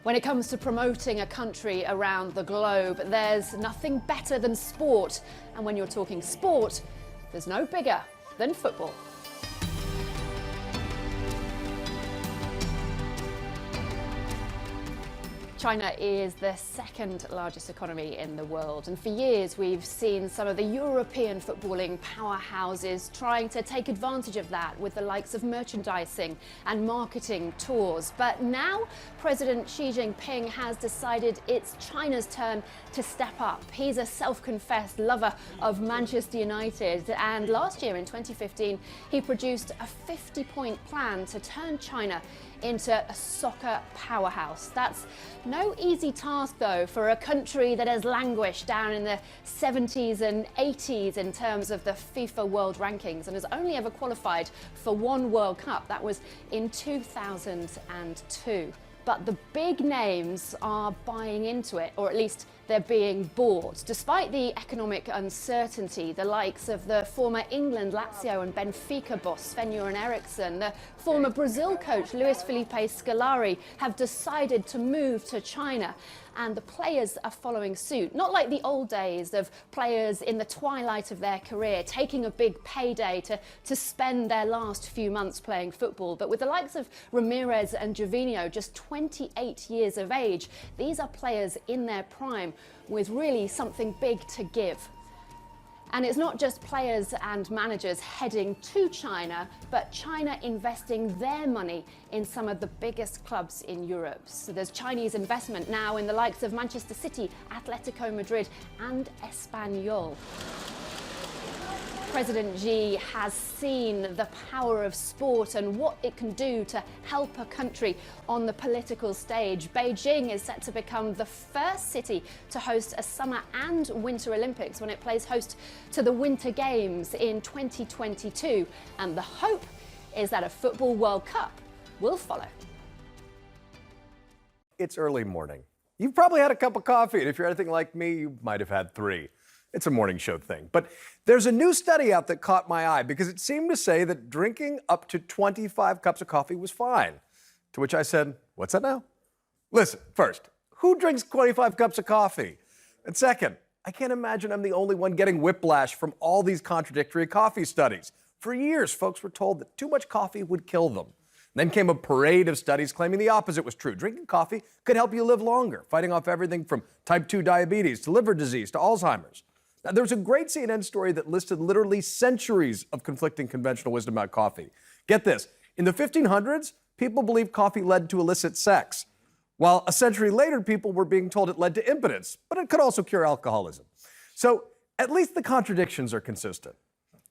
When it comes to promoting a country around the globe, there's nothing better than sport. And when you're talking sport, there's no bigger than football. China is the second largest economy in the world, and for years we've seen some of the European footballing powerhouses trying to take advantage of that with the likes of merchandising and marketing tours. But now President Xi Jinping has decided it's China's turn to step up. He's a self-confessed lover of Manchester United, and last year in 2015 he produced a 50-point plan to turn China into a soccer powerhouse. That's no easy task, though, for a country that has languished down in the 70s and 80s in terms of the FIFA World Rankings and has only ever qualified for one World Cup. That was in 2002. But the big names are buying into it, or at least they're being bought. Despite the economic uncertainty, the likes of the former England, Lazio and Benfica boss Sven-Göran Eriksson, the former Brazil coach Luis Felipe Scolari have decided to move to China. And the players are following suit. Not like the old days of players in the twilight of their career taking a big payday to spend their last few months playing football. But with the likes of Ramirez and Gervinho, just 28 years of age, these are players in their prime with really something big to give. And it's not just players and managers heading to China, but China investing their money in some of the biggest clubs in Europe. So there's Chinese investment now in the likes of Manchester City, Atletico Madrid and Espanyol. President Xi has seen the power of sport and what it can do to help a country on the political stage. Beijing is set to become the first city to host a summer and winter Olympics when it plays host to the Winter Games in 2022. And the hope is that a football World Cup will follow. It's early morning. You've probably had a cup of coffee, and if you're anything like me, you might have had 3. It's a morning show thing. But there's a new study out that caught my eye because it seemed to say that drinking up to 25 cups of coffee was fine. To which I said, what's that now? Listen, first, who drinks 25 cups of coffee? And second, I can't imagine I'm the only one getting whiplash from all these contradictory coffee studies. For years, folks were told that too much coffee would kill them. Then came a parade of studies claiming the opposite was true. Drinking coffee could help you live longer, fighting off everything from type 2 diabetes to liver disease to Alzheimer's. Now, there was a great CNN story that listed literally centuries of conflicting conventional wisdom about coffee. Get this, in the 1500s, people believed coffee led to illicit sex, while a century later, people were being told it led to impotence, but it could also cure alcoholism. So at least the contradictions are consistent.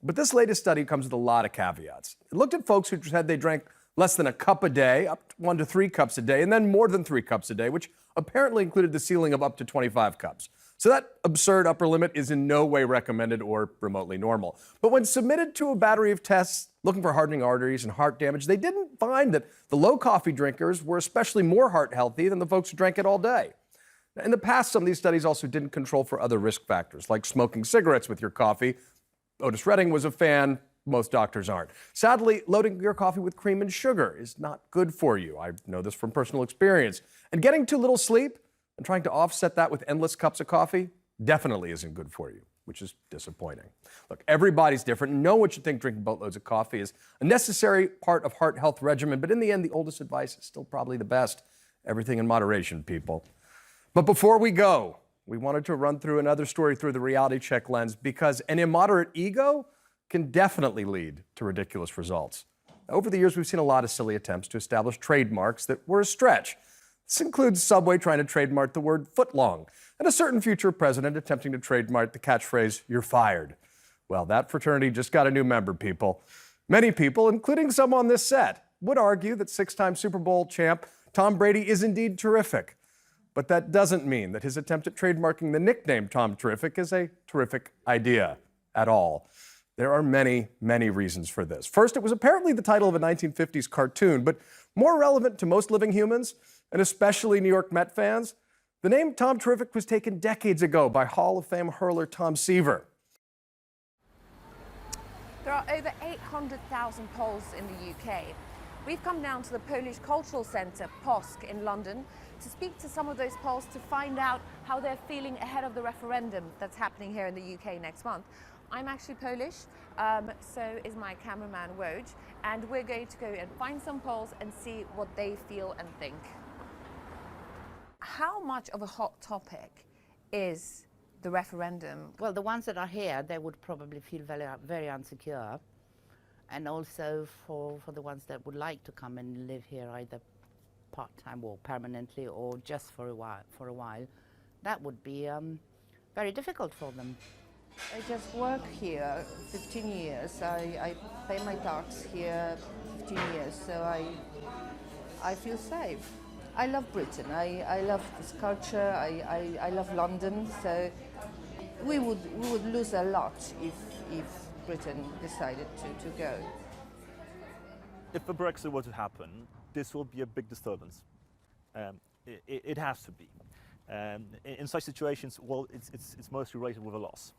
But this latest study comes with a lot of caveats. It looked at folks who said they drank less than a cup a day, up to 1 to 3 cups a day, and then more than 3 cups a day, which apparently included the ceiling of up to 25 cups. So that absurd upper limit is in no way recommended or remotely normal. But when submitted to a battery of tests looking for hardening arteries and heart damage, they didn't find that the low coffee drinkers were especially more heart healthy than the folks who drank it all day. In the past, some of these studies also didn't control for other risk factors, like smoking cigarettes with your coffee. Otis Redding was a fan. Most doctors aren't. Sadly, loading your coffee with cream and sugar is not good for you. I know this from personal experience. And getting too little sleep and trying to offset that with endless cups of coffee definitely isn't good for you, which is disappointing. Look, everybody's different. No one should think drinking boatloads of coffee is a necessary part of heart health regimen, but in the end, the oldest advice is still probably the best. Everything in moderation, people. But before we go, we wanted to run through another story through the reality check lens because an immoderate ego can definitely lead to ridiculous results. Over the years, we've seen a lot of silly attempts to establish trademarks that were a stretch. This includes Subway trying to trademark the word footlong, and a certain future president attempting to trademark the catchphrase, "You're fired." Well, that fraternity just got a new member, people. Many people, including some on this set, would argue that 6-time Super Bowl champ Tom Brady is indeed terrific. But that doesn't mean that his attempt at trademarking the nickname Tom Terrific is a terrific idea at all. There are many, many reasons for this. First, it was apparently the title of a 1950s cartoon, but more relevant to most living humans, and especially New York Met fans, the name Tom Terrific was taken decades ago by Hall of Fame hurler Tom Seaver. There are over 800,000 polls in the UK. We've come down to the Polish Cultural Centre, POSC, in London, to speak to some of those Poles to find out how they're feeling ahead of the referendum that's happening here in the UK next month. I'm actually Polish, so is my cameraman Woj, and we're going to go and find some Poles and see what they feel and think. How much of a hot topic is the referendum? Well, the ones that are here, they would probably feel very, very insecure. And also for the ones that would like to come and live here either part-time or permanently or just for a while, that would be very difficult for them. I just work here 15 years. I pay my tax here 15 years, so I feel safe. I love Britain. I love this culture. I love London. So we would lose a lot if Britain decided to go. If a Brexit were to happen, this will be a big disturbance. It has to be. In such situations, well, it's mostly related with a loss.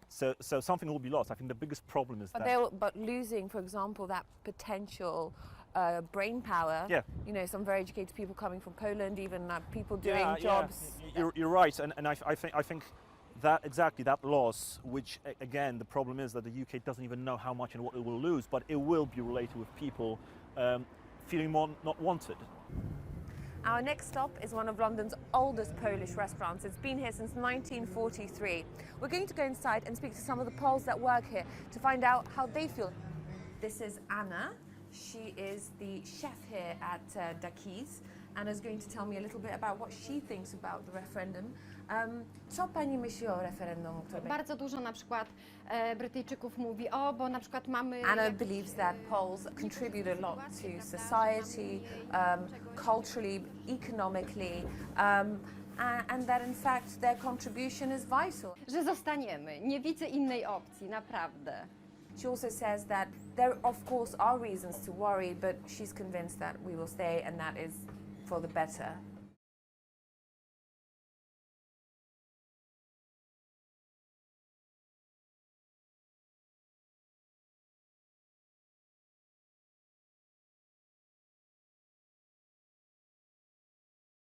So something will be lost. I think the biggest problem is But losing, for example, that potential brain power. Yeah. You know, some very educated people coming from Poland, even people doing jobs. Yeah. You're right, and I think that exactly that loss, which again the problem is that the UK doesn't even know how much and what it will lose, but it will be related with people feeling more not wanted. Our next stop is one of London's oldest Polish restaurants. It's been here since 1943. We're going to go inside and speak to some of the Poles that work here to find out how they feel. This is Anna. She is the chef here at Daki's. Anna's going to tell me a little bit about what she thinks about the referendum. Co pani myśli o referendum? Bardzo dużo na przykład Brytyjczyków mówi, bo na przykład mamy... Anna believes that Poles contribute a lot to society, culturally, economically, and that in fact their contribution is vital. Że zostaniemy. Nie widzę innej opcji, naprawdę. She also says that there of course are reasons to worry, but she's convinced that we will stay and that is for the better.